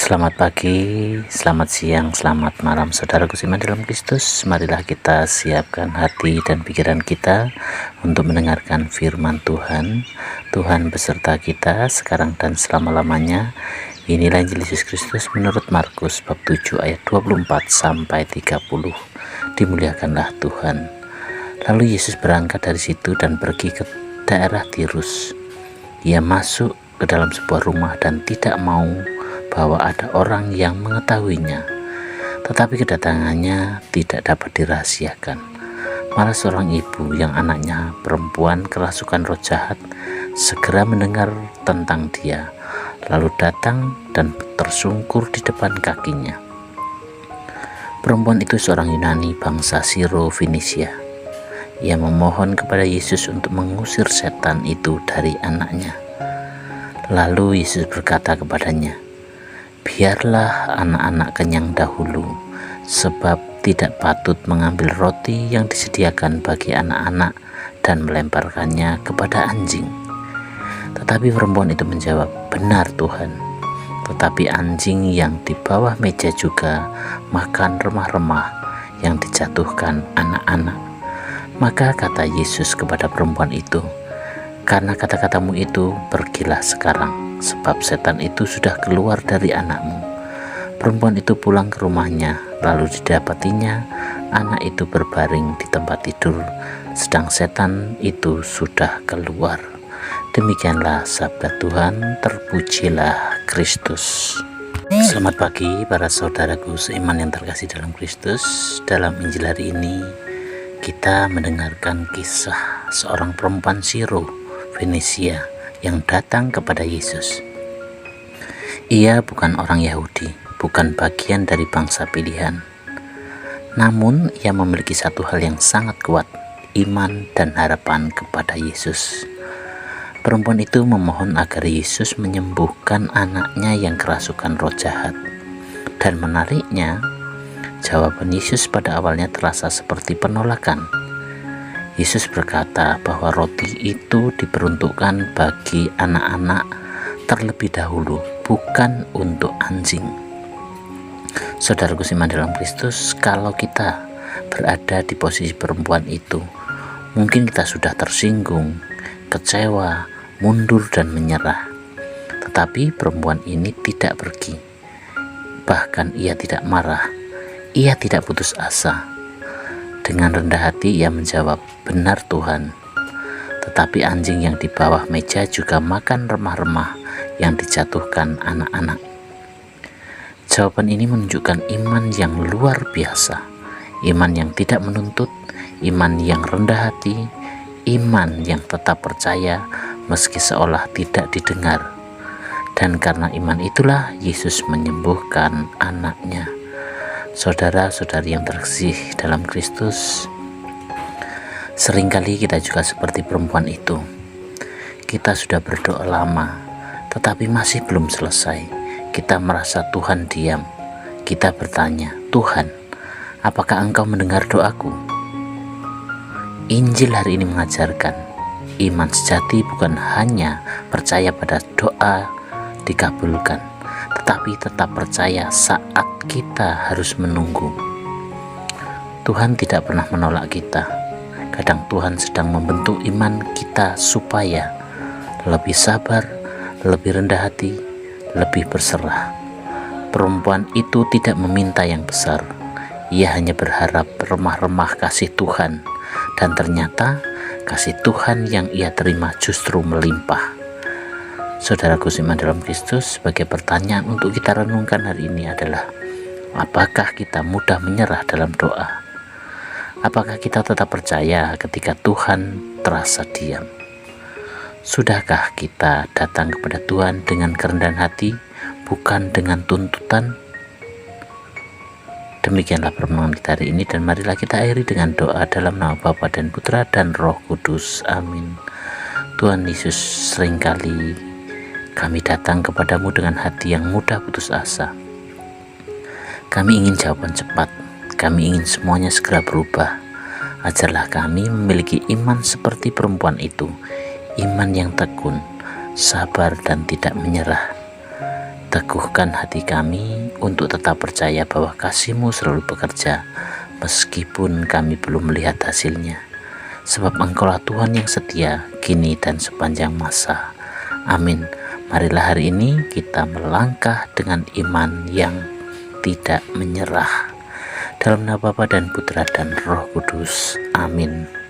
Selamat pagi, selamat siang, selamat malam saudaraku seiman dalam Kristus. Marilah kita siapkan hati dan pikiran kita untuk mendengarkan firman Tuhan. Tuhan beserta kita sekarang dan selama-lamanya. Inilah Injil Yesus Kristus menurut Markus bab 7 ayat 24 sampai 30. Dimuliakanlah Tuhan. Lalu Yesus berangkat dari situ dan pergi ke daerah Tirus. Ia masuk ke dalam sebuah rumah dan tidak mau bahwa ada orang yang mengetahuinya, tetapi kedatangannya tidak dapat dirahasiakan. Malah seorang ibu yang anaknya perempuan kerasukan roh jahat segera mendengar tentang dia, lalu datang dan tersungkur di depan kakinya. Perempuan itu seorang Yunani bangsa Siro-Fenisia. Ia memohon kepada Yesus untuk mengusir setan itu dari anaknya. Lalu Yesus berkata kepadanya, "Biarlah anak-anak kenyang dahulu, sebab tidak patut mengambil roti yang disediakan bagi anak-anak dan melemparkannya kepada anjing." Tetapi perempuan itu menjawab, "Benar Tuhan, tetapi anjing yang di bawah meja juga makan remah-remah yang dijatuhkan anak-anak." Maka kata Yesus kepada perempuan itu, "Karena kata-katamu itu, pergilah sekarang, sebab setan itu sudah keluar dari anakmu." Perempuan itu pulang ke rumahnya, lalu didapatinya anak itu berbaring di tempat tidur, sedang setan itu sudah keluar. Demikianlah sabda Tuhan, terpujilah Kristus. Selamat pagi para saudaraku seiman yang terkasih dalam Kristus. Dalam Injil hari ini kita mendengarkan kisah seorang perempuan Siro-Fenisia yang datang kepada Yesus. Ia bukan orang Yahudi, bukan bagian dari bangsa pilihan. Namun ia memiliki satu hal yang sangat kuat, iman dan harapan kepada Yesus. Perempuan itu memohon agar Yesus menyembuhkan anaknya yang kerasukan roh jahat. Dan menariknya, jawaban Yesus pada awalnya terasa seperti penolakan. Yesus berkata bahwa roti itu diperuntukkan bagi anak-anak terlebih dahulu, bukan untuk anjing. Saudaraku seiman dalam Kristus, kalau kita berada di posisi perempuan itu, mungkin kita sudah tersinggung, kecewa, mundur dan menyerah. Tetapi perempuan ini tidak pergi. Bahkan ia tidak marah. Ia tidak putus asa. Dengan rendah hati ia menjawab, "Benar Tuhan, tetapi anjing yang di bawah meja juga makan remah-remah yang dijatuhkan anak-anak." Jawaban ini menunjukkan iman yang luar biasa, iman yang tidak menuntut, iman yang rendah hati, iman yang tetap percaya meski seolah tidak didengar. Dan karena iman itulah Yesus menyembuhkan anaknya. Saudara-saudari yang terkasih dalam Kristus, seringkali kita juga seperti perempuan itu. Kita sudah berdoa lama, tetapi masih belum selesai. Kita merasa Tuhan diam. Kita bertanya, "Tuhan, apakah Engkau mendengar doaku?" Injil hari ini mengajarkan, iman sejati bukan hanya percaya pada doa dikabulkan, tetapi tetap percaya saat kita harus menunggu. Tuhan tidak pernah menolak kita. Kadang Tuhan sedang membentuk iman kita supaya lebih sabar, lebih rendah hati, lebih berserah. Perempuan itu tidak meminta yang besar. Ia hanya berharap remah-remah kasih Tuhan, dan ternyata kasih Tuhan yang ia terima justru melimpah. Saudaraku seiman dalam Kristus, sebagai pertanyaan untuk kita renungkan hari ini adalah, apakah kita mudah menyerah dalam doa? Apakah kita tetap percaya ketika Tuhan terasa diam? Sudahkah kita datang kepada Tuhan dengan kerendahan hati, bukan dengan tuntutan? Demikianlah permohonan kita hari ini, dan marilah kita akhiri dengan doa dalam nama Bapa dan Putra dan Roh Kudus. Amin. Tuhan Yesus, seringkali kami datang kepadamu dengan hati yang mudah putus asa. Kami ingin jawaban cepat. Kami ingin semuanya segera berubah. Ajarlah kami memiliki iman seperti perempuan itu. Iman yang tekun, sabar dan tidak menyerah. Teguhkan hati kami untuk tetap percaya bahwa kasih-Mu selalu bekerja, meskipun kami belum melihat hasilnya. Sebab Engkaulah Tuhan yang setia, kini dan sepanjang masa. Amin. Marilah hari ini kita melangkah dengan iman yang tidak menyerah. Dalam nama Bapa dan Putra dan Roh Kudus. Amin.